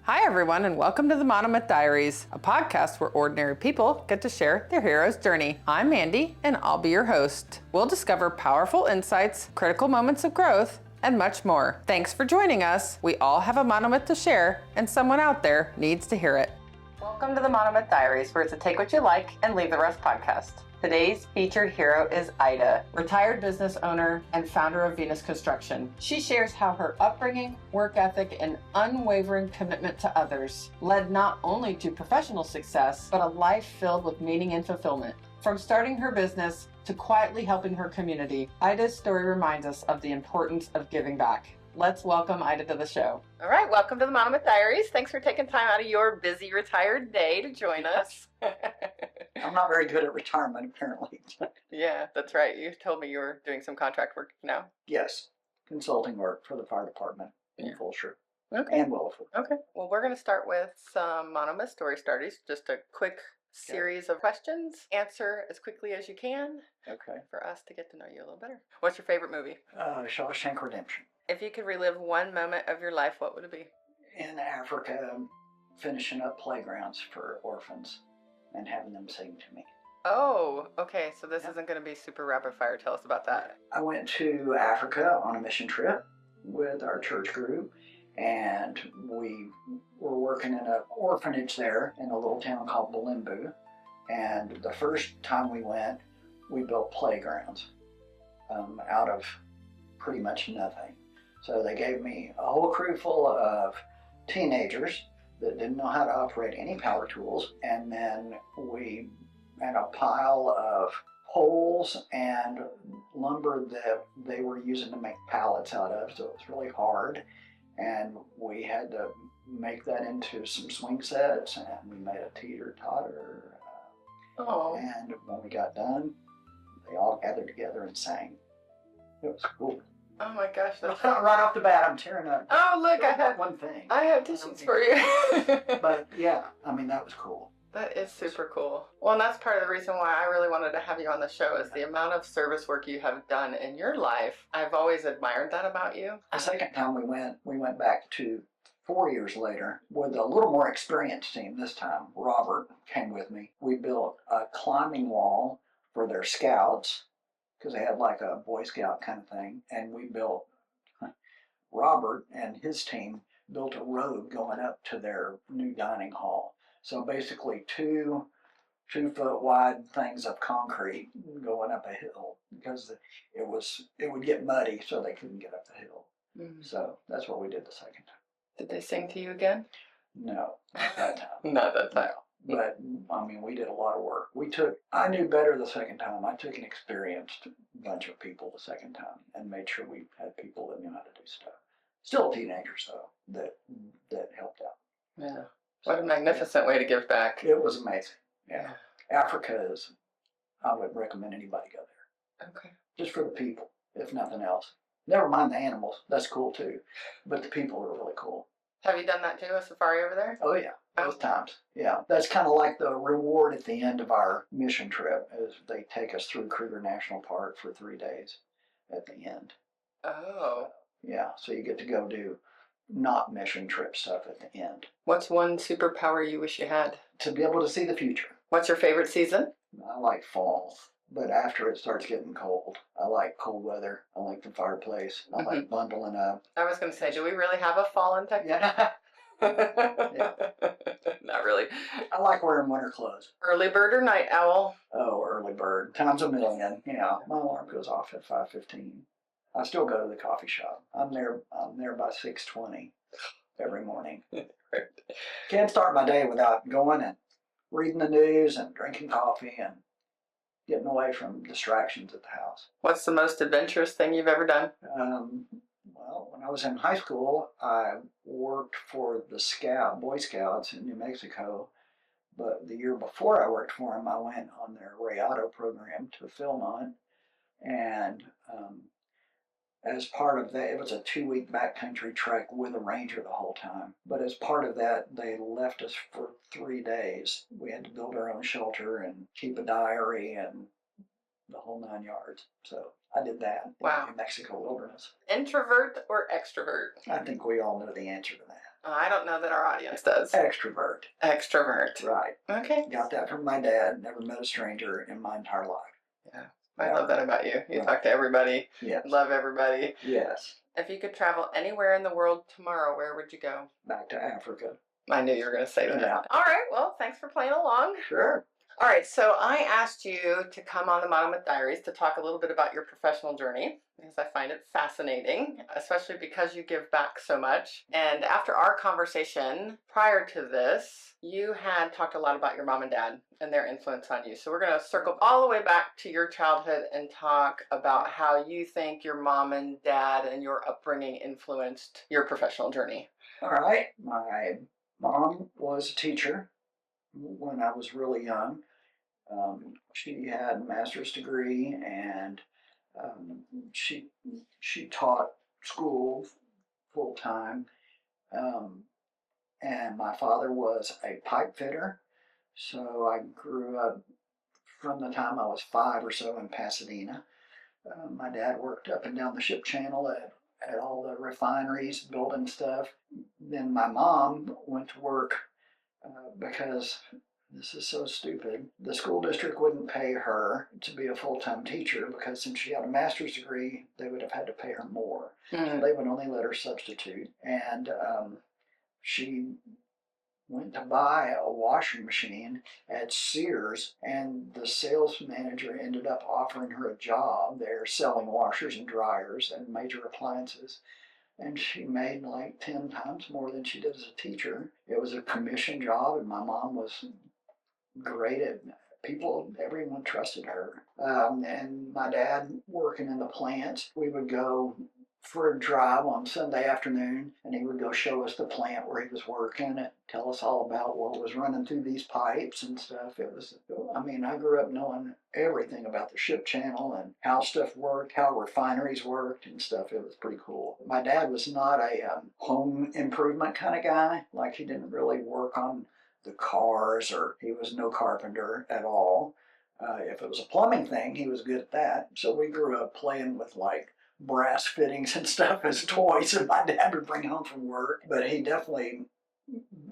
Hi, everyone, and welcome to the Monomyth Diaries, a podcast where ordinary people get to share their hero's journey. I'm Mandy, and I'll be your host. We'll discover powerful insights, critical moments of growth, and much more. Thanks for joining us. We all have a monomyth to share, and someone out there needs to hear it. Welcome to the Monomyth Diaries, where it's a take what you like and leave the rest podcast. Today's featured hero is Ida, retired business owner and founder of Venus Construction. She shares how her upbringing, work ethic, and unwavering commitment to others led not only to professional success, but a life filled with meaning and fulfillment. From starting her business to quietly helping her community, Ida's story reminds us of the importance of giving back. Let's welcome Ida to the show. All right, welcome to the Monomyth Diaries. Thanks for taking time out of your busy retired day to join us. I'm not very good at retirement, apparently. Yeah, that's right. You told me you were doing some contract work now. Yes, consulting work for the fire department in Fulshire and Willowford. Okay. Well, we're going to start with some Monomyth story starters. Just a quick series of questions. Answer as quickly as you can. Okay. For us to get to know you a little better. What's your favorite movie? Shawshank Redemption. If you could relive one moment of your life, what would it be? In Africa, finishing up playgrounds for orphans and having them sing to me. Oh, okay. So this isn't going to be super rapid fire. Tell us about that. I went to Africa on a mission trip with our church group, and we were working in an orphanage there in a little town called Bulimbu. And the first time we went, we built playgrounds out of pretty much nothing. So they gave me a whole crew full of teenagers that didn't know how to operate any power tools, and then we had a pile of poles and lumber that they were using to make pallets out of, so it was really hard, and we had to make that into some swing sets, and we made a teeter-totter. And when we got done, they all gathered together and sang. It was cool. Oh my gosh, that's right off the bat, I'm tearing up. Oh, look, I have one thing. I have tissues for you. But yeah, I mean, that was cool. That is super cool. Well, and that's part of the reason why I really wanted to have you on the show is the amount of service work you have done in your life. I've always admired that about you. The second time we went back to 4 years later with a little more experienced team this time. Robert came with me. We built a climbing wall for their scouts, because they had like a Boy Scout kind of thing. And Robert and his team built a road going up to their new dining hall. So basically 2-foot wide things of concrete going up a hill, because it would get muddy, so they couldn't get up the hill. Mm-hmm. So that's what we did the second time. Did they sing to you again? No, not that time. Not that time. No. But, I mean, we did a lot of work. I knew better the second time. I took an experienced bunch of people the second time and made sure we had people that knew how to do stuff. Still teenagers, though, that helped out. Yeah. What a magnificent way to give back. It was amazing. Yeah. Africa I would recommend anybody go there. Okay. Just for the people, if nothing else. Never mind the animals. That's cool, too. But the people are really cool. Have you done that too, a safari over there? Oh, yeah. Both times. Yeah. That's kind of like the reward at the end of our mission trip, is they take us through Kruger National Park for 3 days at the end. Oh. Yeah. So you get to go do not mission trip stuff at the end. What's one superpower you wish you had? To be able to see the future. What's your favorite season? I like fall. But after it starts getting cold, I like cold weather. I like the fireplace. I like bundling up. I was going to say, do we really have a fall in Texas? Yeah. Yeah. Not really. I like wearing winter clothes. Early bird or night owl? Oh, early bird. Times a million. Yeah. My alarm goes off at 5:15. I still go to the coffee shop. I'm there by 6:20 every morning. Can't start my day without going and reading the news and drinking coffee and getting away from distractions at the house. What's the most adventurous thing you've ever done? Well, when I was in high school, I worked for the Boy Scouts in New Mexico. But the year before I worked for them, I went on their Rayado program to Philmont. And as part of that, it was a 2-week backcountry trek with a ranger the whole time. But as part of that, they left us for 3 days. We had to build our own shelter and keep a diary and the whole 9 yards. So I did that in Wow. the New Mexico wilderness. Introvert or extrovert? I think we all know the answer to that. I don't know that our audience does. Extrovert. Extrovert. Right. Okay. Got that from my dad. Never met a stranger in my entire life. Yeah. I love that about you. You talk to everybody. Yes. Love everybody. Yes. If you could travel anywhere in the world tomorrow, where would you go? Back to Africa. I knew you were going to say that. Yeah. All right. Well, thanks for playing along. Sure. All right. So I asked you to come on the Monomyth Diaries to talk a little bit about your professional journey because I find it fascinating, especially because you give back so much. And after our conversation prior to this, you had talked a lot about your mom and dad and their influence on you. So we're going to circle all the way back to your childhood and talk about how you think your mom and dad and your upbringing influenced your professional journey. All right. My mom was a teacher when I was really young. She had a master's degree, and she taught school full time. And my father was a pipe fitter, so I grew up from the time I was 5 or so in Pasadena. My dad worked up and down the ship channel at all the refineries building stuff. Then my mom went to work because this is so stupid. The school district wouldn't pay her to be a full-time teacher because since she had a master's degree, they would have had to pay her more. So they would only let her substitute. And she went to buy a washing machine at Sears, and the sales manager ended up offering her a job there selling washers and dryers and major appliances. And she made like 10 times more than she did as a teacher. It was a commission job, and my mom was great at people. Everyone trusted her. And my dad working in the plant, we would go for a drive on Sunday afternoon, and he would go show us the plant where he was working and tell us all about what was running through these pipes and stuff. I grew up knowing everything about the ship channel and how stuff worked, how refineries worked and stuff. It was pretty cool. My dad was not a home improvement kind of guy. Like, he didn't really work on the cars, or he was no carpenter at all. If it was a plumbing thing, he was good at that. So we grew up playing with like brass fittings and stuff as toys that my dad would bring home from work. But he definitely,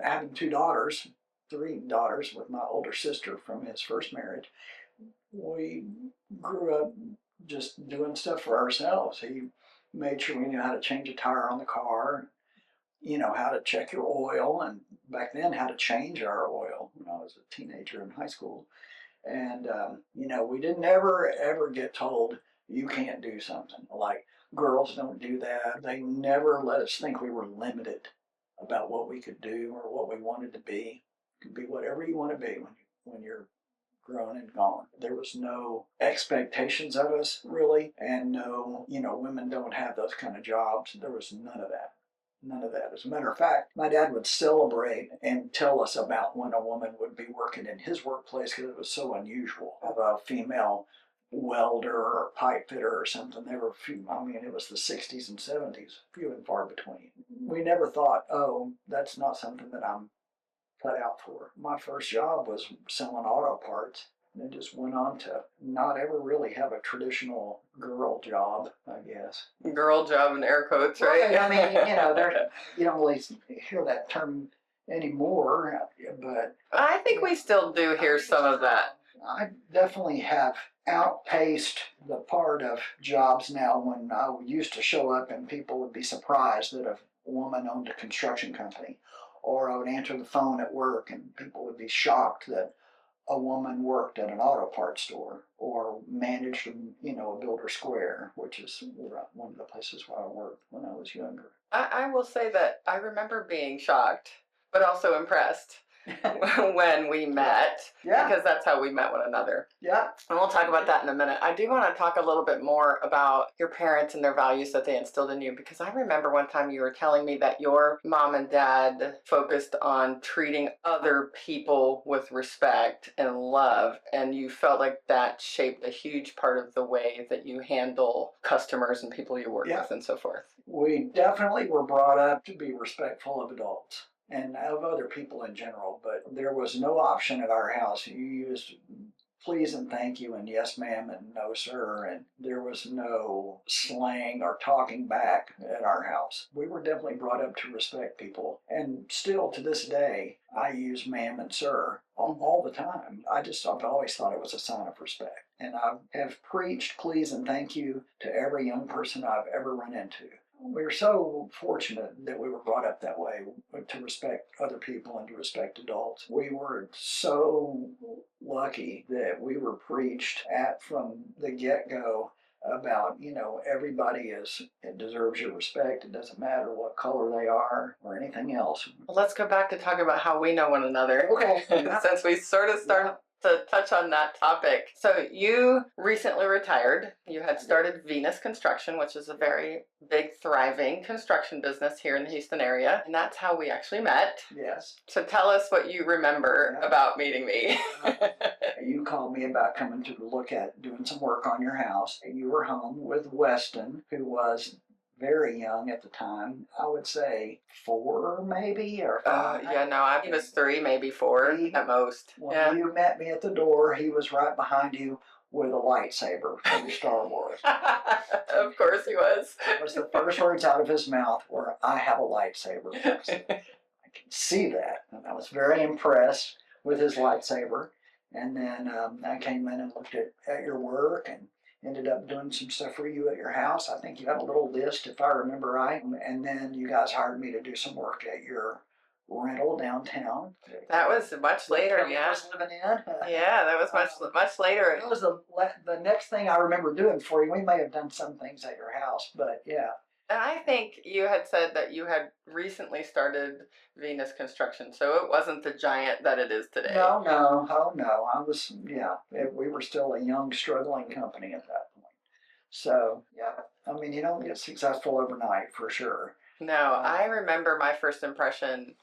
having 3 daughters with my older sister from his first marriage, we grew up just doing stuff for ourselves. He made sure we knew how to change a tire on the car, how to check your oil, and back then how to change our oil when I was a teenager in high school. And, we didn't ever get told you can't do something. Like, girls don't do that. They never let us think we were limited about what we could do or what we wanted to be. You can be whatever you want to be when you're grown and gone. There was no expectations of us, really, and no, women don't have those kind of jobs. There was none of that. None of that. As a matter of fact, my dad would celebrate and tell us about when a woman would be working in his workplace because it was so unusual of a female welder or pipe fitter or something. There were few. It was the 60s and 70s, few and far between. We never thought, oh, that's not something that I'm cut out for. My first job was selling auto parts. And it just went on to not ever really have a traditional girl job, I guess. Girl job in air quotes, right? You don't really hear that term anymore, but I think we still do hear some of that. I definitely have outpaced the part of jobs now when I used to show up and people would be surprised that a woman owned a construction company, or I would answer the phone at work and people would be shocked that a woman worked at an auto parts store or managed, a Builder Square, which is one of the places where I worked when I was younger. I will say that I remember being shocked, but also impressed when we met, because that's how we met one another. Yeah. And we'll talk about that in a minute. I do want to talk a little bit more about your parents and their values that they instilled in you, because I remember one time you were telling me that your mom and dad focused on treating other people with respect and love, and you felt like that shaped a huge part of the way that you handle customers and people you work with and so forth. We definitely were brought up to be respectful of adults and of other people in general, but there was no option at our house. You used please and thank you and yes ma'am and no sir, and there was no slang or talking back at our house. We were definitely brought up to respect people, and still to this day I use ma'am and sir all the time. I've always thought it was a sign of respect, and I have preached please and thank you to every young person I've ever run into. We're so fortunate that we were brought up that way, to respect other people and to respect adults. We were so lucky that we were preached at from the get-go about, everybody deserves your respect. It doesn't matter what color they are or anything else. Well, let's go back to talk about how we know one another. Okay. Since we sort of started to touch on that topic. So you recently retired. You had started Venus Construction, which is a very big, thriving construction business here in the Houston area. And that's how we actually met. Yes. So tell us what you remember about meeting me. You called me about coming to look at doing some work on your house. You were home with Weston, who was very young at the time. I would say 4 maybe, or 5. He was 3, maybe 4 at most. When you met me at the door, he was right behind you with a lightsaber from Star Wars. Of course he was. It was the first words out of his mouth were, "I have a lightsaber." I can see that. And I was very impressed with his lightsaber. And then I came in and looked at your work and ended up doing some stuff for you at your house. I think you had a little list, if I remember right. And then you guys hired me to do some work at your rental downtown. That was much later, yeah. Was living in. Yeah, that was much later. That was the next thing I remember doing for you. We may have done some things at your house, but yeah. And I think you had said that you had recently started Venus Construction, so it wasn't the giant that it is today. No. Oh, no. We were still a young, struggling company at that point. So, yeah. I mean, you don't get successful overnight, for sure. No, I remember my first impression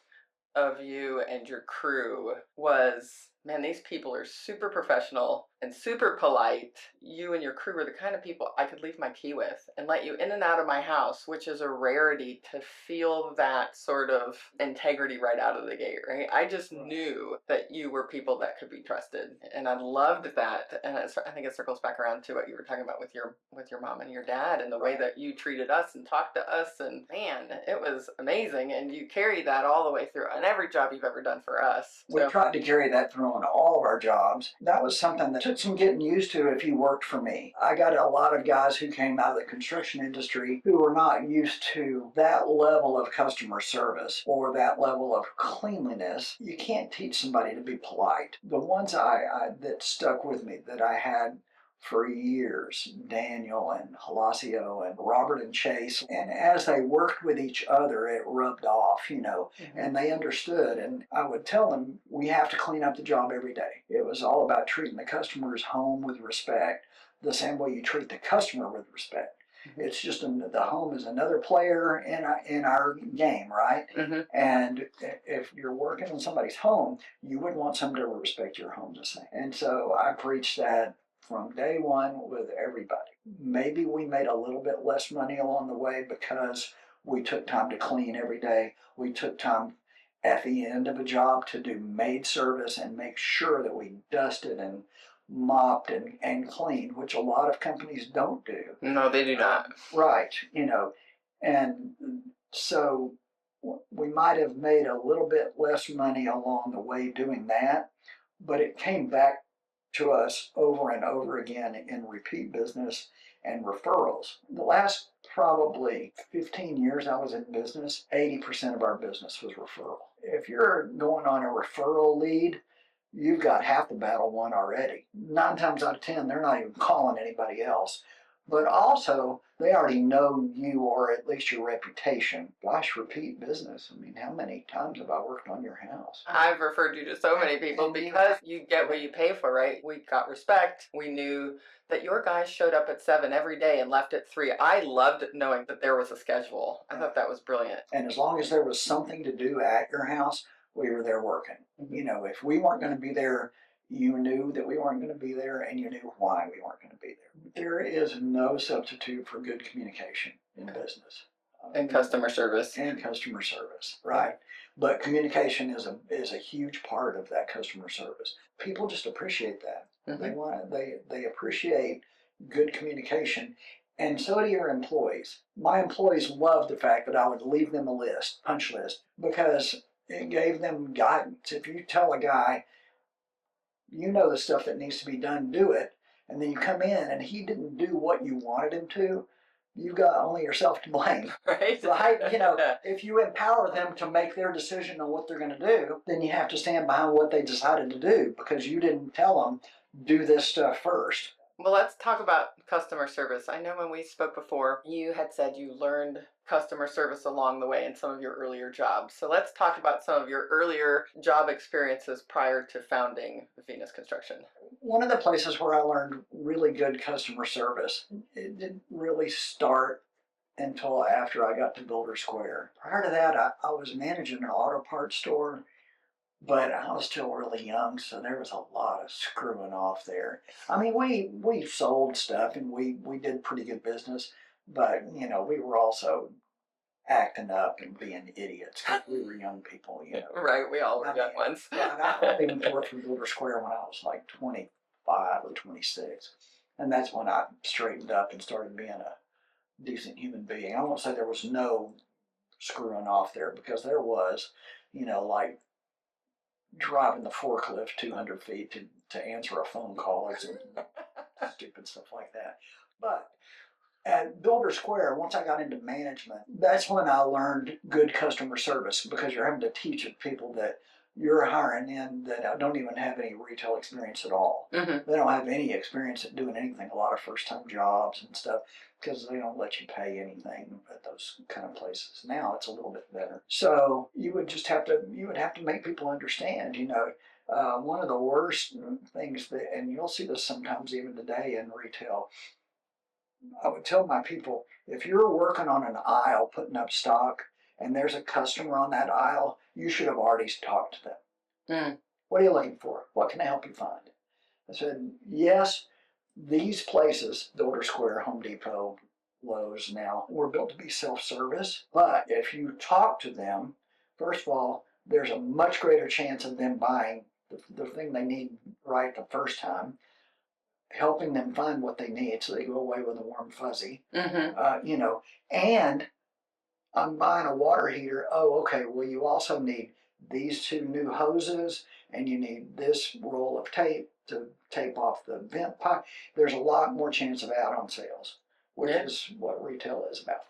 of you and your crew was, man, these people are super professional and super polite. You and your crew were the kind of people I could leave my key with and let you in and out of my house, which is a rarity to feel that sort of integrity right out of the gate, right? I just knew that you were people that could be trusted, and I loved that. And I think it circles back around to what you were talking about with your mom and your dad and the way that you treated us and talked to us. And man, it was amazing. And you carried that all the way through on every job you've ever done for us. We tried to carry that through on all of our jobs. That was something that took some getting used to if you worked for me. I got a lot of guys who came out of the construction industry who were not used to that level of customer service or that level of cleanliness. You can't teach somebody to be polite. The ones that stuck with me that I had for years, Daniel and Holasio and Robert and Chase. And as they worked with each other, it rubbed off, and they understood. And I would tell them, we have to clean up the job every day. It was all about treating the customer's home with respect, the same way you treat the customer with respect. It's just the home is another player in our game, right? Mm-hmm. And if you're working in somebody's home, you would want somebody to respect your home the same. And so I preach that from day one with everybody. Maybe we made a little bit less money along the way because we took time to clean every day. We took time at the end of a job to do maid service and make sure that we dusted and mopped and cleaned, which a lot of companies don't do. No, they do not. Right, and so we might have made a little bit less money along the way doing that, but it came back to us over and over again in repeat business and referrals. The last probably 15 years I was in business, 80% of our business was referral. If you're going on a referral lead, you've got half the battle won already. 9 times out of 10, they're not even calling anybody else. But also, they already know you, or at least your reputation. Gosh, repeat business. I mean, how many times have I worked on your house? I've referred you to so many people because you get what you pay for, right? We got respect. We knew that your guys showed up at 7 every day and left at 3. I loved knowing that there was a schedule. I thought that was brilliant. And as long as there was something to do at your house, we were there working. Mm-hmm. If we weren't going to be there, you knew that we weren't going to be there, and you knew why we weren't going to be there. There is no substitute for good communication in business. And customer service. And customer service, right. But communication is a huge part of that customer service. People just appreciate that. They appreciate good communication, and so do your employees. My employees loved the fact that I would leave them a list, punch list, because it gave them guidance. If you tell a guy, you know the stuff that needs to be done, do it, and then you come in and he didn't do what you wanted him to, you've got only yourself to blame. Right. Right? If you empower them to make their decision on what they're going to do, then you have to stand behind what they decided to do because you didn't tell them, do this stuff first. Well, let's talk about customer service. I know when we spoke before, you had said you learned customer service along the way in some of your earlier jobs. So let's talk about some of your earlier job experiences prior to founding Venus Construction. One of the places where I learned really good customer service, it didn't really start until after I got to Builder Square. Prior to that, I was managing an auto parts store, but I was still really young, so there was a lot of screwing off there. I mean, we sold stuff and we did pretty good business, but we were also acting up and being idiots because we were young people. Right, we all were young ones. I even worked for Builder Square when I was like 25 or 26, and that's when I straightened up and started being a decent human being. I won't say there was no screwing off there because there was, like driving the forklift 200 feet to answer a phone call or something, stupid stuff like that. But at Builder Square, once I got into management, that's when I learned good customer service because you're having to teach people that you're hiring in that don't even have any retail experience at all. Mm-hmm. They don't have any experience at doing anything, a lot of first-time jobs and stuff, because they don't let you pay anything at those kind of places. Now it's a little bit better. So you would have to make people understand, one of the worst things that, and you'll see this sometimes even today in retail, I would tell my people, if you're working on an aisle putting up stock and there's a customer on that aisle, you should have already talked to them. Mm. What are you looking for? What can I help you find? I said, yes, these places, Builder Square, Home Depot, Lowe's now, were built to be self-service. But if you talk to them, first of all, there's a much greater chance of them buying the thing they need right the first time, helping them find what they need so they go away with a warm fuzzy. Mm-hmm. And I'm buying a water heater. Oh, okay, well, you also need these 2 new hoses and you need this roll of tape to tape off the vent pipe. There's a lot more chance of add-on sales, which is what retail is about.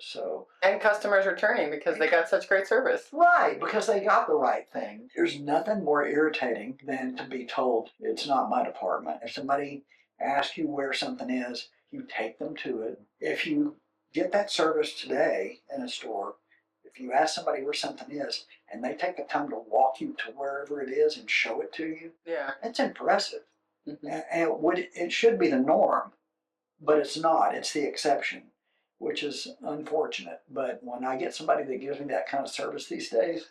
So. And customers returning because they got such great service. Right, because they got the right thing. There's nothing more irritating than to be told it's not my department. If somebody asks you where something is, you take them to it. If you get that service today in a store, if you ask somebody where something is and they take the time to walk you to wherever it is and show it to you, it's impressive. Mm-hmm. And it should be the norm, but it's not. It's the exception, which is unfortunate. But when I get somebody that gives me that kind of service these days,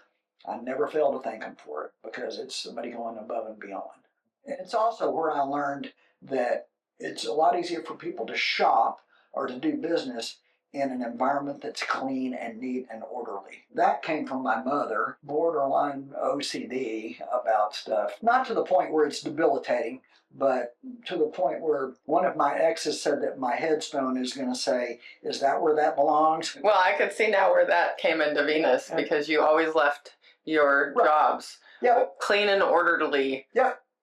I never fail to thank them for it because it's somebody going above and beyond. And it's also where I learned that it's a lot easier for people to shop or to do business in an environment that's clean and neat and orderly. That came from my mother, borderline OCD about stuff. Not to the point where it's debilitating, but to the point where one of my exes said that my headstone is going to say, is that where that belongs? Well, I could see now where that came into Venus because you always left your jobs clean and orderly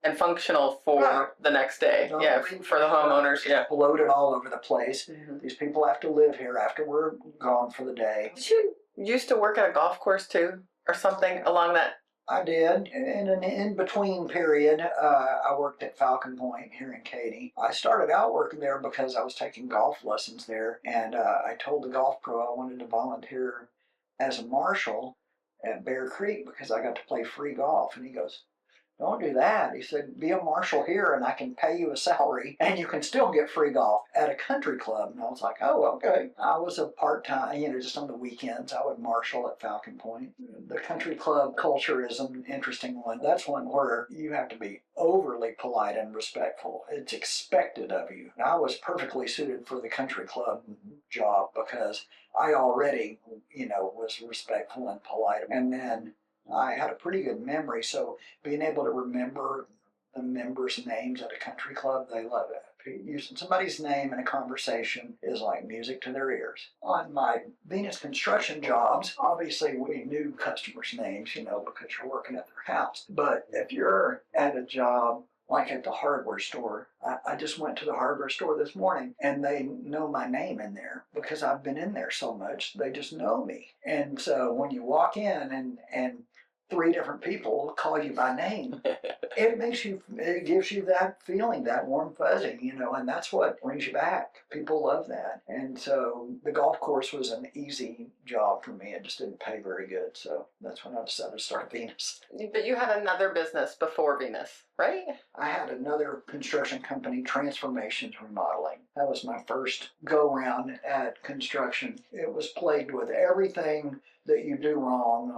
and functional for the next day. For the homeowners. Bloated all over the place. Mm-hmm. These people have to live here after we're gone for the day. Did you used to work at a golf course too or something along that? I did. In an in-between period, I worked at Falcon Point here in Katy. I started out working there because I was taking golf lessons there, and I told the golf pro I wanted to volunteer as a marshal at Bear Creek because I got to play free golf. And he goes, don't do that. He said, be a marshal here and I can pay you a salary and you can still get free golf at a country club. And I was like, oh, okay. I was a part-time, just on the weekends, I would marshal at Falcon Point. The country club culture is an interesting one. That's one where you have to be overly polite and respectful. It's expected of you. And I was perfectly suited for the country club job because I already, was respectful and polite. And then I had a pretty good memory, so being able to remember the members' names at a country club, they love it. Using somebody's name in a conversation is like music to their ears. On my Venus construction jobs, obviously we knew customers' names, because you're working at their house. But if you're at a job like at the hardware store, I just went to the hardware store this morning and they know my name in there because I've been in there so much, they just know me. And so when you walk in and three different people call you by name, it gives you that feeling, that warm fuzzy, and that's what brings you back. People love that. And so the golf course was an easy job for me. It just didn't pay very good. So that's when I decided to start Venus. But you had another business before Venus, right? I had another construction company, Transformations Remodeling. That was my first go-round at construction. It was plagued with everything that you do wrong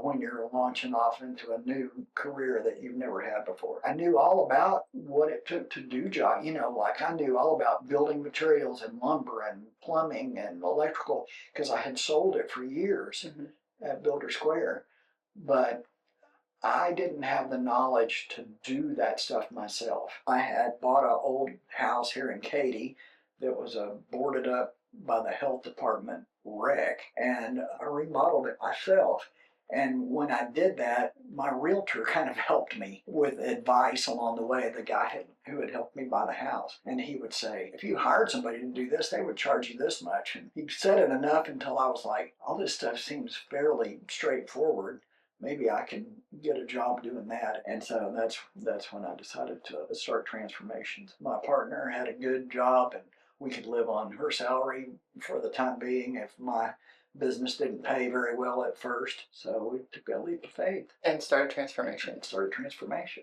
when you're launching off into a new career that you've never had before. I knew all about what it took to do job. Like I knew all about building materials and lumber and plumbing and electrical because I had sold it for years at Builder Square. But I didn't have the knowledge to do that stuff myself. I had bought an old house here in Katy that was boarded up by the health department wreck, and I remodeled it myself. And when I did that, my realtor kind of helped me with advice along the way, the guy who had helped me buy the house. And he would say, if you hired somebody to do this, they would charge you this much. And he said it enough until I was like, all this stuff seems fairly straightforward. Maybe I can get a job doing that. And so that's when I decided to start Transformations. My partner had a good job and we could live on her salary for the time being if my business didn't pay very well at first. So we took a leap of faith. And started Transformation.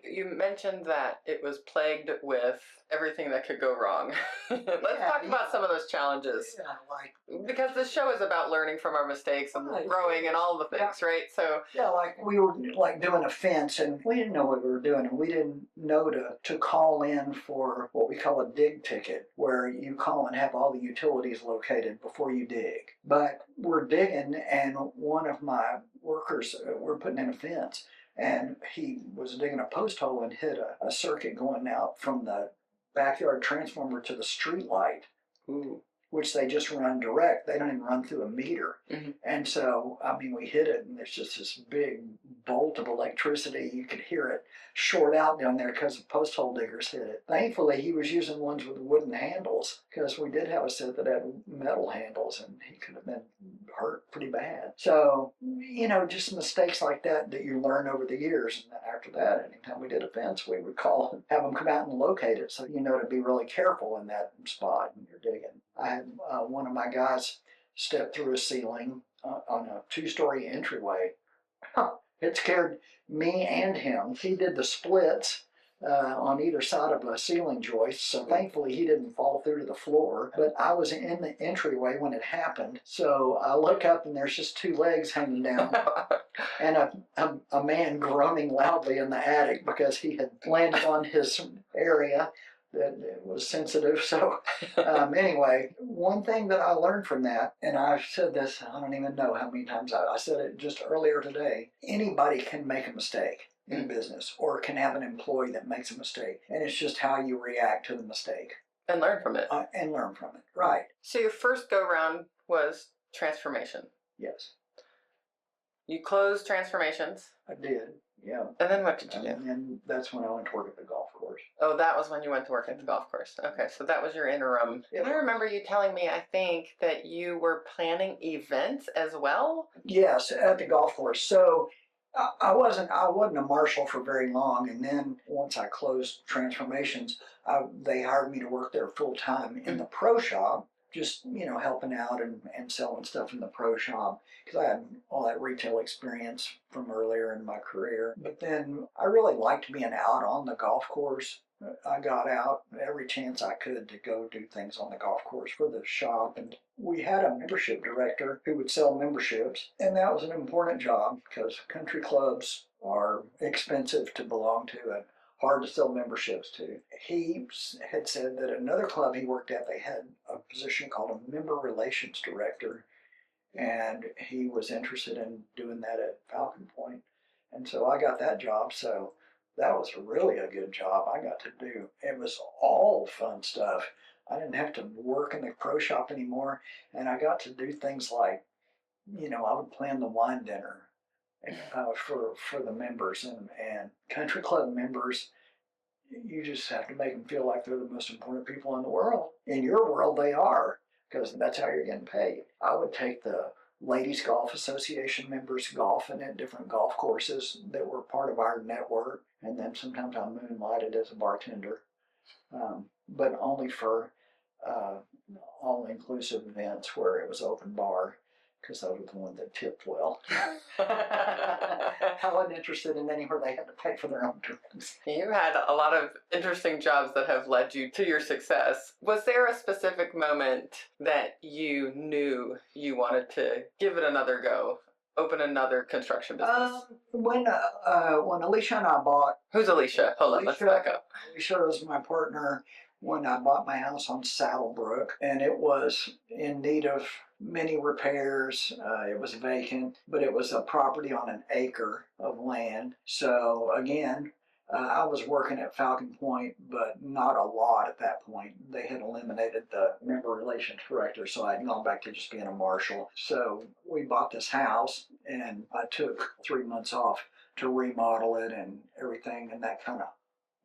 You mentioned that it was plagued with everything that could go wrong. Let's talk about some of those challenges. Yeah, because this show is about learning from our mistakes and growing and all the things, right? So like we were like doing a fence and we didn't know what we were doing and we didn't know to call in for what we call a dig ticket, where you call and have all the utilities located before you dig. But we're digging and one of my workers, we're putting in a fence, and he was digging a post hole and hit a circuit going out from the backyard transformer to the street light. Ooh. Which they just run direct. They don't even run through a meter. And so, we hit it, and there's just this big bolt of electricity. You could hear it short out down there because the post hole diggers hit it. Thankfully, he was using ones with wooden handles because we did have a set that had metal handles, and he could have been hurt pretty bad. So, just mistakes like that you learn over the years. And then after that, anytime we did a fence, we would call and have them come out and locate it so to be really careful in that spot when you're digging. I had one of my guys step through a ceiling on a 2-story entryway. It scared me and him. He did the splits on either side of a ceiling joist, so thankfully he didn't fall through to the floor. But I was in the entryway when it happened, so I look up and there's just 2 legs hanging down and a man groaning loudly in the attic because he had landed on his area that it was sensitive. So anyway, one thing that I learned from that, and I've said this, I don't even know how many times I said it just earlier today, anybody can make a mistake in business or can have an employee that makes a mistake. And it's just how you react to the mistake. And learn from it. Right. So your first go-round was Transformation. Yes. You closed Transformations. I did. Yeah. And then what did you do? And that's when I went to work at the golf course. Oh, that was when you went to work at the golf course. Okay, so that was your interim. And I remember you telling me, I think, that you were planning events as well? Yes, at the golf course. So I wasn't a marshal for very long, and then once I closed Transformations, they hired me to work there full time in the pro shop, just helping out and selling stuff in the pro shop because I had all that retail experience from earlier in my career. But then I really liked being out on the golf course. I got out every chance I could to go do things on the golf course for the shop, and we had a membership director who would sell memberships, and that was an important job because country clubs are expensive to belong to and hard to sell memberships to. He had said that another club he worked at, they had a position called a member relations director, and he was interested in doing that at Falcon Point. And so I got that job. So that was really a good job. I got to do, it was all fun stuff. I didn't have to work in the pro shop anymore. And I got to do things like, I would plan the wine dinner for the members and country club members. You just have to make them feel like they're the most important people in the world. In your world, they are, because that's how you're getting paid. I would take the Ladies Golf Association members golfing at different golf courses that were part of our network, and then sometimes I moonlighted as a bartender, but only for uh, all-inclusive events where it was open bar, because I was the one that tipped well. I wasn't interested in anywhere they had to pay for their own drinks. You had a lot of interesting jobs that have led you to your success. Was there a specific moment that you knew you wanted to give it another go, open another construction business? When Alicia and I bought. Who's Alicia? Hold on, let's back up. Alicia was my partner when I bought my house on Saddlebrook, and it was in need of many repairs. It was vacant, but it was a property on an acre of land. So again, I was working at Falcon Point, but not a lot at that point. They had eliminated the member relations director, so I had gone back to just being a marshal. So we bought this house, and I took 3 months off to remodel it and everything, and that kind of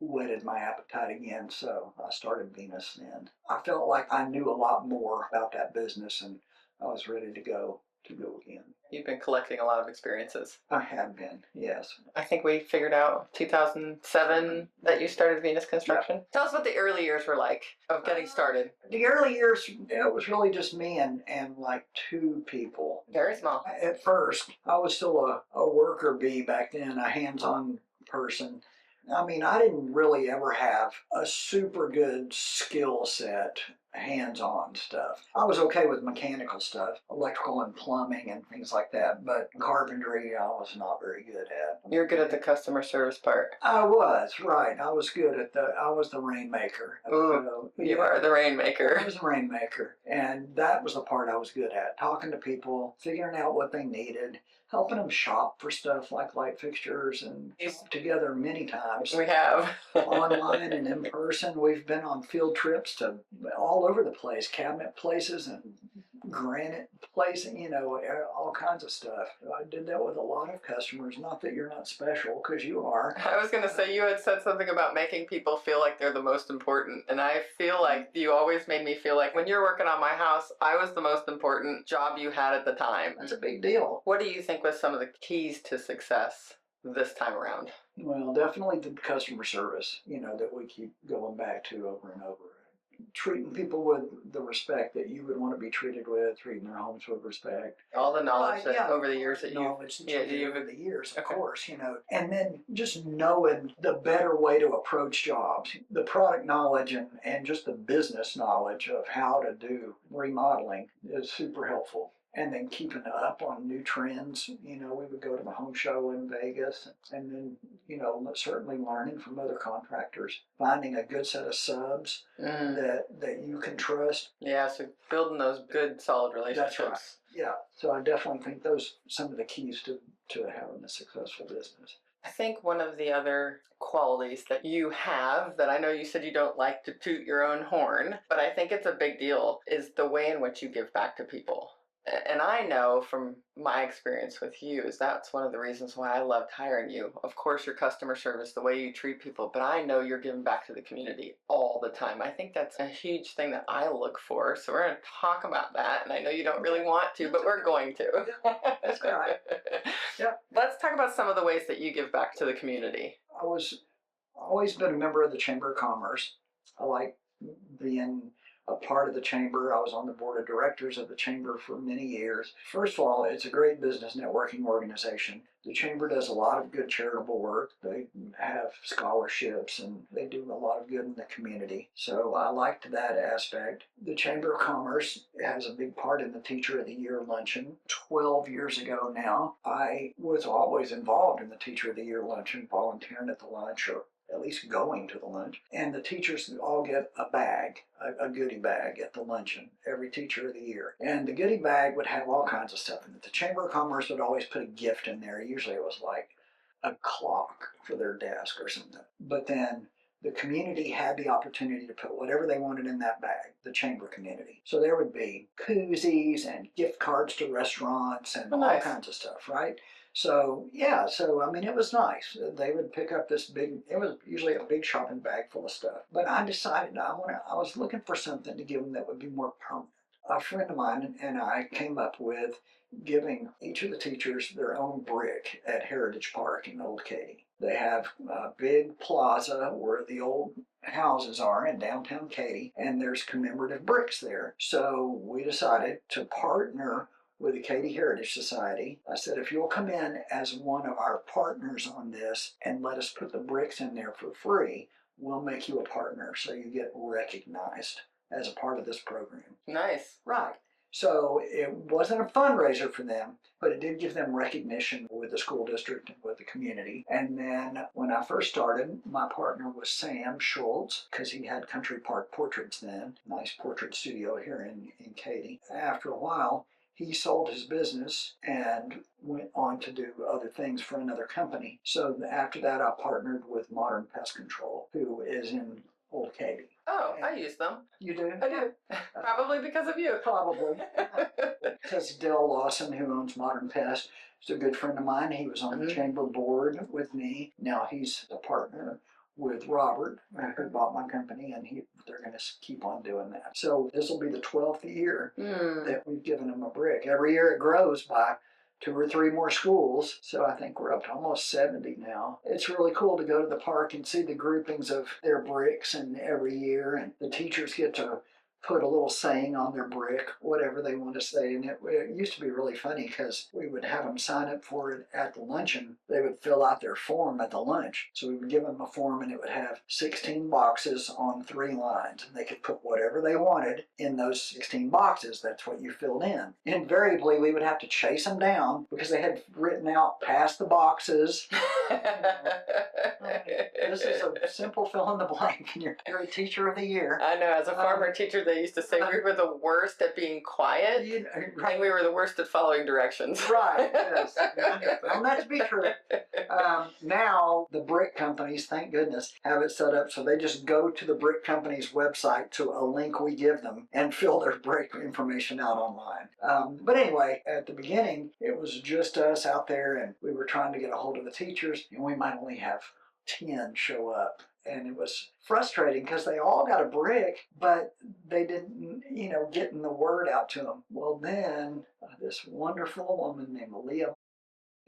whetted my appetite again. So I started Venus then. I felt like I knew a lot more about that business, and I was ready to go again. You've been collecting a lot of experiences. I have been, yes. I think we figured out 2007 that you started Venus Construction. Yep. Tell us what the early years were like of getting started. The early years, it was really just me and like 2 people. Very small. At first, I was still a worker bee back then, a hands-on person. I mean, I didn't really ever have a super good skill set, hands-on stuff. I was okay with mechanical stuff, electrical and plumbing and things like that, but carpentry I was not very good at. You're good at the customer service part. I was, right. I was good at I was the rainmaker. Ooh, you are the rainmaker. I was the rainmaker, and that was the part I was good at, talking to people, figuring out what they needed, helping them shop for stuff like light fixtures, and together many times. We have. Online and in person. We've been on field trips to all over the place, cabinet places and granite places, all kinds of stuff. I did that with a lot of customers. Not that you're not special, because you are. I was going to say, you had said something about making people feel like they're the most important. And I feel like you always made me feel like when you're working on my house, I was the most important job you had at the time. That's a big deal. What do you think was some of the keys to success this time around? Well, definitely the customer service, that we keep going back to over and over. Treating people with the respect that you would want to be treated with, treating their homes with respect. All the knowledge that over the years that over the years, of course, and then just knowing the better way to approach jobs, the product knowledge and just the business knowledge of how to do remodeling is super helpful. And then keeping up on new trends. We would go to the home show in Vegas, and then, certainly learning from other contractors, finding a good set of subs that you can trust. Yeah, so building those good, solid relationships. That's right. Yeah, so I definitely think those some of the keys to having a successful business. I think one of the other qualities that you have, that I know you said you don't like to toot your own horn, but I think it's a big deal, is the way in which you give back to people. And I know from my experience with you is that's one of the reasons why I loved hiring you. Of course, your customer service, the way you treat people, but I know you're giving back to the community all the time. I think that's a huge thing that I look for. So we're going to talk about that. And I know you don't really want to, but we're going to. That's right. Yeah. Let's talk about some of the ways that you give back to the community. I was always been a member of the Chamber of Commerce. I like being a part of the chamber. I was on the board of directors of the chamber for many years. First of all, it's a great business networking organization. The chamber does a lot of good charitable work. They have scholarships and they do a lot of good in the community. So I liked that aspect. The Chamber of Commerce has a big part in the Teacher of the Year luncheon. 12 years ago now, I was always involved in the Teacher of the Year luncheon, volunteering at the lunch or at least going to the lunch. And the teachers all get a bag, a goodie bag at the luncheon, every Teacher of the Year. And the goodie bag would have all kinds of stuff in it. The Chamber of Commerce would always put a gift in there. Usually it was like a clock for their desk or something. But then the community had the opportunity to put whatever they wanted in that bag, the chamber community. So there would be koozies and gift cards to restaurants and all nice. kinds of stuff, right? So yeah, so I mean, it was nice. They would pick up this big. It was usually a big shopping bag full of stuff. But I decided I was looking for something to give them that would be more permanent. A friend of mine and I came up with giving each of the teachers their own brick at Heritage Park in Old Katy. They have a big plaza where the old houses are in downtown Katy, and there's commemorative bricks there. So we decided to partner with the Katy Heritage Society. I said, if you'll come in as one of our partners on this and let us put the bricks in there for free, we'll make you a partner so you get recognized as a part of this program. Nice. Right. So it wasn't a fundraiser for them, but it did give them recognition with the school district and with the community. And then when I first started, my partner was Sam Schultz, because he had Country Park Portraits then, nice portrait studio here in Katy. After a while, he sold his business and went on to do other things for another company. So after that, I partnered with Modern Pest Control, who is in Old Katy. Oh, I use them. You do? I do. Probably because of you. Probably. Because Dale Lawson, who owns Modern Pest, is a good friend of mine. He was on the chamber board with me. Now he's a partner with Robert, who bought my company, and they're going to keep on doing that. So this will be the 12th year that we've given them a brick. Every year it grows by 2 or 3 more schools, so I think we're up to almost 70 now. It's really cool to go to the park and see the groupings of their bricks, and every year, and the teachers get to put a little saying on their brick, whatever they want to say. And it used to be really funny because we would have them sign up for it at the luncheon. They would fill out their form at the lunch. So we would give them a form, and it would have 16 boxes on 3 lines. And they could put whatever they wanted in those 16 boxes. That's what you filled in. Invariably, we would have to chase them down because they had written out past the boxes. This is a simple fill in the blank, and you're a teacher of the year. I know, as a former teacher, they used to say we were the worst at being quiet, Right. and we were the worst at following directions. Right, yes. Found that to be true. Now, the brick companies, thank goodness, have it set up so they just go to the brick company's website to a link we give them and fill their brick information out online. But anyway, at the beginning, it was just us out there, and we were trying to get a hold of the teachers, and we might only have 10 show up. And it was frustrating because they all got a brick, but they didn't, getting the word out to them. Well, then this wonderful woman named Leah,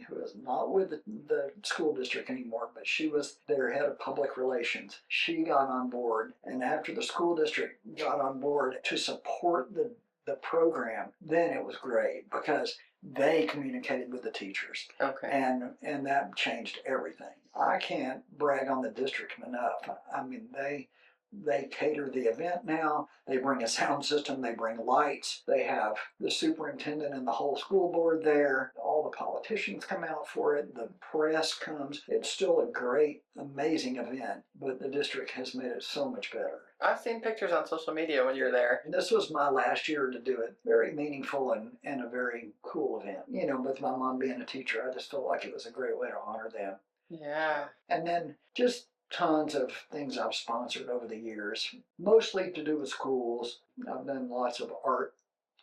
who is not with the school district anymore, but she was their head of public relations. She got on board, and after the school district got on board to support the program, then it was great because they communicated with the teachers. Okay. And that changed everything. I can't brag on the district enough. I mean, they cater the event now. They bring a sound system. They bring lights. They have the superintendent and the whole school board there. All the politicians come out for it. The press comes. It's still a great, amazing event, but the district has made it so much better. I've seen pictures on social media when you're there. And this was my last year to do it. Very meaningful and a very cool event. With my mom being a teacher, I just felt like it was a great way to honor them. Yeah. And then just tons of things I've sponsored over the years, mostly to do with schools. I've done lots of art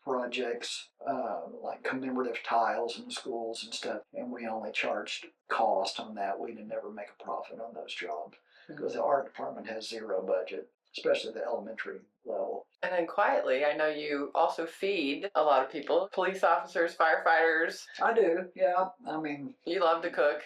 projects, like commemorative tiles in schools and stuff, and we only charged cost on that. We didn't ever make a profit on those jobs because the art department has zero budget, especially the elementary level. And then quietly, I know you also feed a lot of people, police officers, firefighters. I do, yeah. I mean, you love to cook.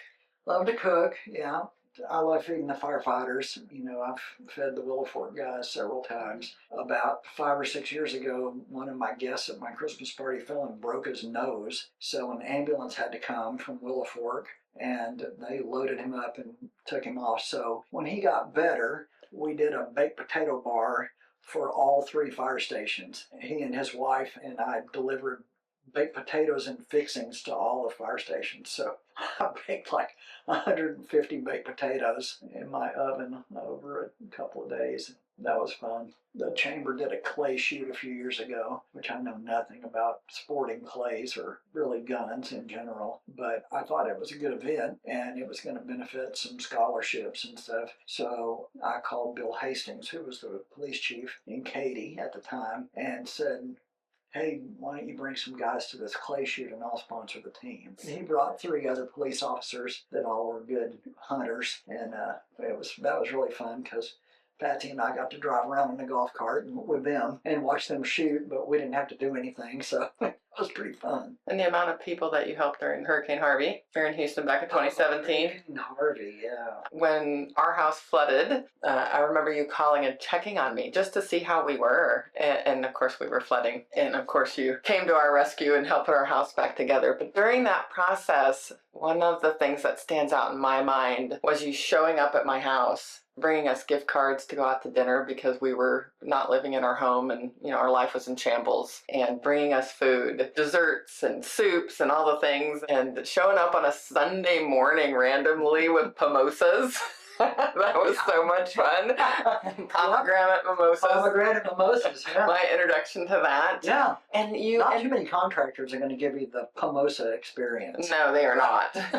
Love to cook, yeah. I love feeding the firefighters. I've fed the Willow Fork guys several times. About 5 or 6 years ago, one of my guests at my Christmas party fell and broke his nose. So an ambulance had to come from Willow Fork, and they loaded him up and took him off. So when he got better, we did a baked potato bar for all 3 fire stations. He and his wife and I delivered baked potatoes and fixings to all the fire stations. So I baked like 150 baked potatoes in my oven over a couple of days. That was fun. The chamber did a clay shoot a few years ago, which I know nothing about sporting clays or really guns in general, but I thought it was a good event and it was going to benefit some scholarships and stuff. So I called Bill Hastings, who was the police chief in Katy at the time, and said, hey, why don't you bring some guys to this clay shoot and I'll sponsor the team. And he brought 3 other police officers that all were good hunters, and that was really fun because Patsy and I got to drive around in a golf cart with them and watch them shoot, but we didn't have to do anything, so it was pretty fun. And the amount of people that you helped during Hurricane Harvey here in Houston back in 2017. Hurricane Harvey, yeah. When our house flooded, I remember you calling and checking on me just to see how we were. And of course we were flooding. And of course you came to our rescue and helped put our house back together. But during that process, one of the things that stands out in my mind was you showing up at my house, bringing us gift cards to go out to dinner because we were not living in our home and, you know, our life was in shambles, and bringing us food, desserts and soups and all the things, and showing up on a Sunday morning randomly with mimosas. That was so much fun. Pomegranate mimosas. Pomegranate mimosas, yeah. My introduction to that. Yeah. And you. Not too many contractors are going to give you the mimosa experience. No, they are not. And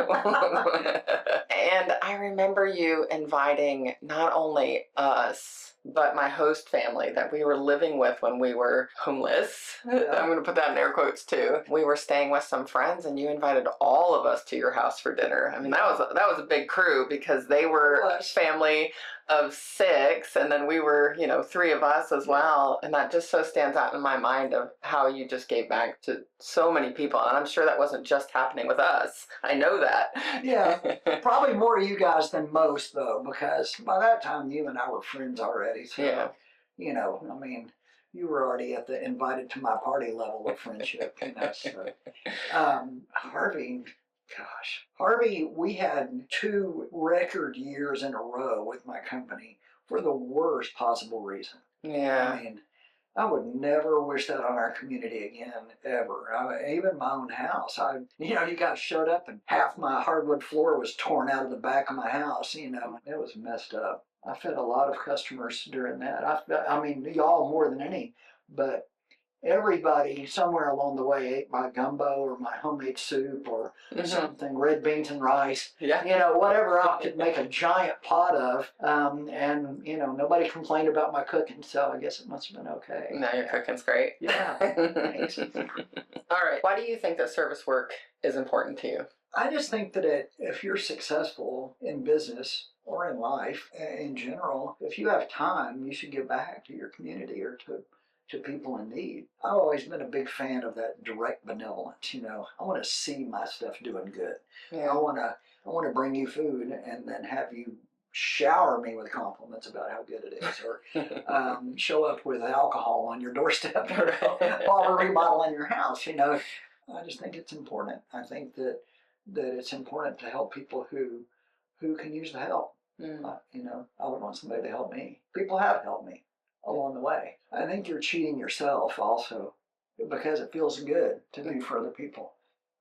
I remember you inviting not only us, but my host family that we were living with when we were homeless. Yeah. I'm going to put that in air quotes too. We were staying with some friends, and you invited all of us to your house for dinner. I mean, that was a big crew because they were a family of 6, and then we were, you know, 3 of us as well. And that just so stands out in my mind of how you just gave back to so many people. And I'm sure that wasn't just happening with us. I know that. Yeah, probably more of you guys than most, though, because by that time you and I were friends already. So, yeah. You know, I mean, you were already at the invited to my party level of friendship. You know, so. Harvey, we had 2 record years in a row with my company for the worst possible reason. Yeah. I mean, I would never wish that on our community again, ever. Even my own house. You guys showed up and half my hardwood floor was torn out of the back of my house. You know, it was messed up. I fed a lot of customers during that. I mean, y'all more than any, but everybody somewhere along the way ate my gumbo or my homemade soup or something, red beans and rice. Yeah. You know, whatever I could make a giant pot of. And, you know, nobody complained about my cooking, so I guess it must have been okay. No, your cooking's great. Yeah. Thanks. All right. Why do you think that service work is important to you? I just think that if you're successful in business or in life in general, if you have time, you should give back to your community or to people in need. I've always been a big fan of that direct benevolence. You know, I want to see my stuff doing good. Yeah. I want to bring you food and then have you shower me with compliments about how good it is, or show up with alcohol on your doorstep while we're remodeling your house. You know, I just think it's important. I think that it's important to help people who can use the help. You know, I would want somebody to help me. People have helped me along the way. I think you're cheating yourself also because it feels good to do for other people.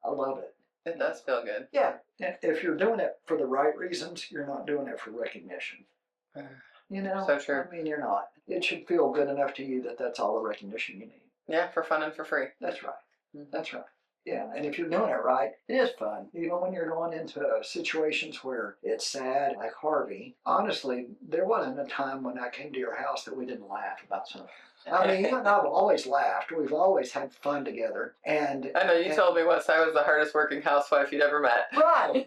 I love it. It does feel good. Yeah. If you're doing it for the right reasons, you're not doing it for recognition. You know? So true. I mean, you're not. It should feel good enough to you that that's all the recognition you need. Yeah, for fun and for free. That's right. That's right. Yeah, and if you're doing it right, it is fun. Even when you're going into situations where it's sad, like Harvey, honestly, there wasn't a time when I came to your house that we didn't laugh about something. I mean, you and I have always laughed. We've always had fun together. And I know you told me once I was the hardest working housewife you'd ever met. Right.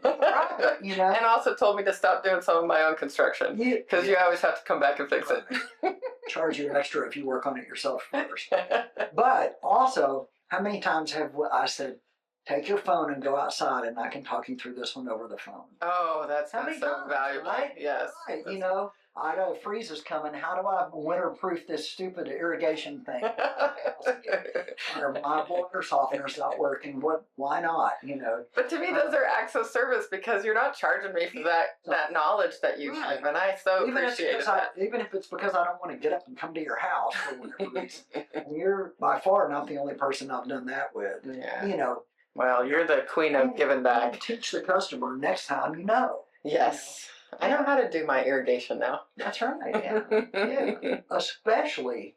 You know. And also told me to stop doing some of my own construction because you always have to come back and fix it. Charge you extra if you work on it yourself first. But also, how many times have I said, take your phone and go outside and I can talk you through this one over the phone? Oh, that's so valuable. Right? Yes. Right. You know, I know a freeze is coming. How do I winterproof this stupid irrigation thing? Or my water softener's not working. Why not? You know. But to me, those are acts of service because you're not charging me for that knowledge that you give, and I so appreciate that. Even if it's because I don't want to get up and come to your house for whatever reason. You're by far not the only person I've done that with. Yeah. You know. Well, you're the queen of giving back. Teach the customer next time you know. Yes. I know how to do my irrigation now. That's right. Yeah. Yeah. Especially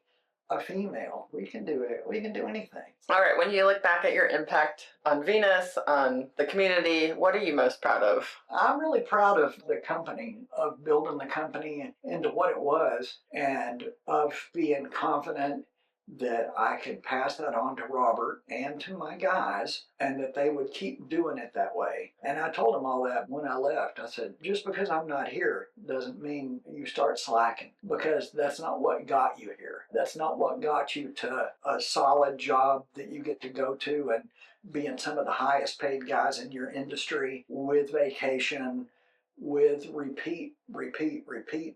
a female. We can do it. We can do anything. All right. When you look back at your impact on Venus, on the community, what are you most proud of? I'm really proud of the company, of building the company into what it was, and of being confident that I could pass that on to Robert and to my guys, and that they would keep doing it that way. And I told them all that when I left. I said, just because I'm not here doesn't mean you start slacking, because that's not what got you here. That's not what got you to a solid job that you get to go to and being some of the highest paid guys in your industry, with vacation, with repeat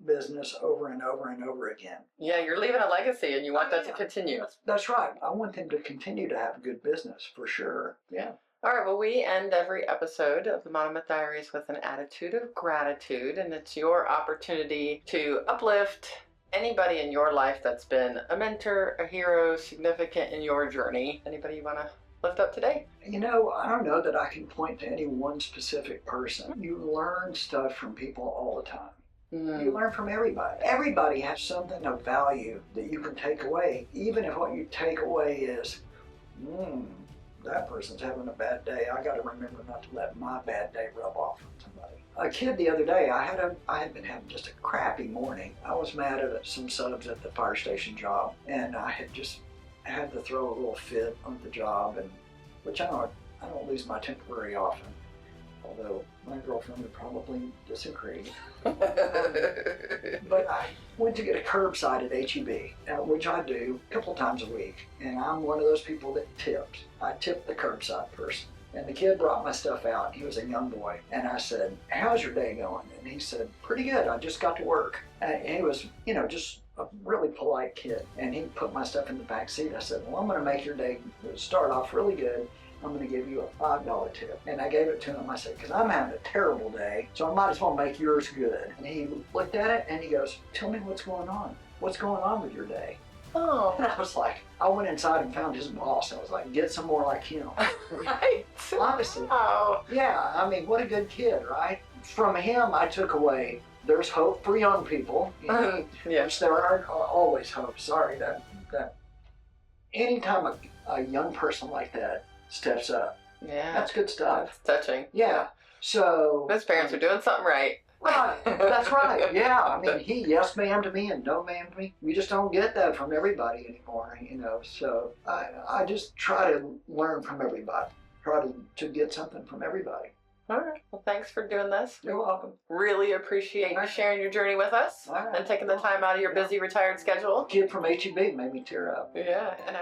business over and over and over again. Yeah, you're leaving a legacy and you want that to continue. That's right. I want them to continue to have good business, for sure. Yeah. All right, well, we end every episode of the Monomyth Diaries with an attitude of gratitude, and it's your opportunity to uplift anybody in your life that's been a mentor, a hero, significant in your journey. Anybody you want to lift up today? You know, I don't know that I can point to any one specific person. You learn stuff from people all the time. You learn from everybody. Everybody has something of value that you can take away, even if what you take away is, that person's having a bad day. I got to remember not to let my bad day rub off on somebody. A kid the other day, I had been having just a crappy morning. I was mad at some subs at the fire station job, and I had to throw a little fit on the job, and which I don't lose my temper very often, although my girlfriend would probably disagree. But I went to get a curbside at HEB, which I do a couple times a week, and I'm one of those people that tips. I tip the curbside person. And the kid brought my stuff out. He was a young boy. And I said, how's your day going? And he said, pretty good. I just got to work. And he was, just a really polite kid. And he put my stuff in the back seat. I said, well, I'm going to make your day start off really good. I'm going to give you a $5 tip. And I gave it to him. I said, because I'm having a terrible day, so I might as well make yours good. And he looked at it and he goes, tell me what's going on. What's going on with your day? Oh. And I was like, I went inside and found his boss. I was like, get some more like him. Right. Honestly. Oh. Yeah, I mean, what a good kid, right? From him, I took away, there's hope for young people. Yeah. Which there are always hope. Sorry, that anytime a young person like that steps up, that's good stuff. That's touching. Yeah. So those parents are doing something right. Right, that's right. Yeah, I mean, he yes ma'amed me and no ma'amed me. You just don't get that from everybody anymore, So I just try to learn from everybody. Try to get something from everybody. All right. Well, thanks for doing this. You're welcome. Really appreciate you sharing your journey with us and taking the time out of your busy retired schedule. Kid from HEB made me tear up. Yeah, and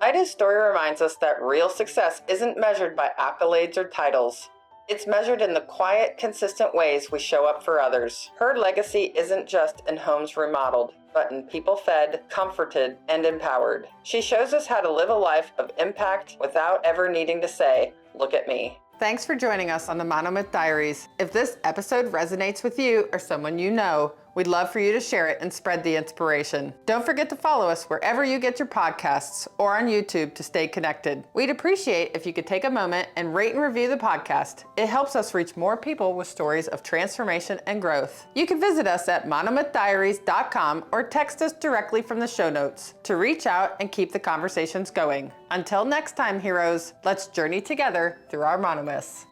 Ida's story reminds us that real success isn't measured by accolades or titles. It's measured in the quiet, consistent ways we show up for others. Her legacy isn't just in homes remodeled, but in people fed, comforted, and empowered. She shows us how to live a life of impact without ever needing to say, look at me. Thanks for joining us on the Monomyth Diaries. If this episode resonates with you or someone you know, we'd love for you to share it and spread the inspiration. Don't forget to follow us wherever you get your podcasts or on YouTube to stay connected. We'd appreciate if you could take a moment and rate and review the podcast. It helps us reach more people with stories of transformation and growth. You can visit us at monomythdiaries.com or text us directly from the show notes to reach out and keep the conversations going. Until next time, heroes, let's journey together through our monomyths.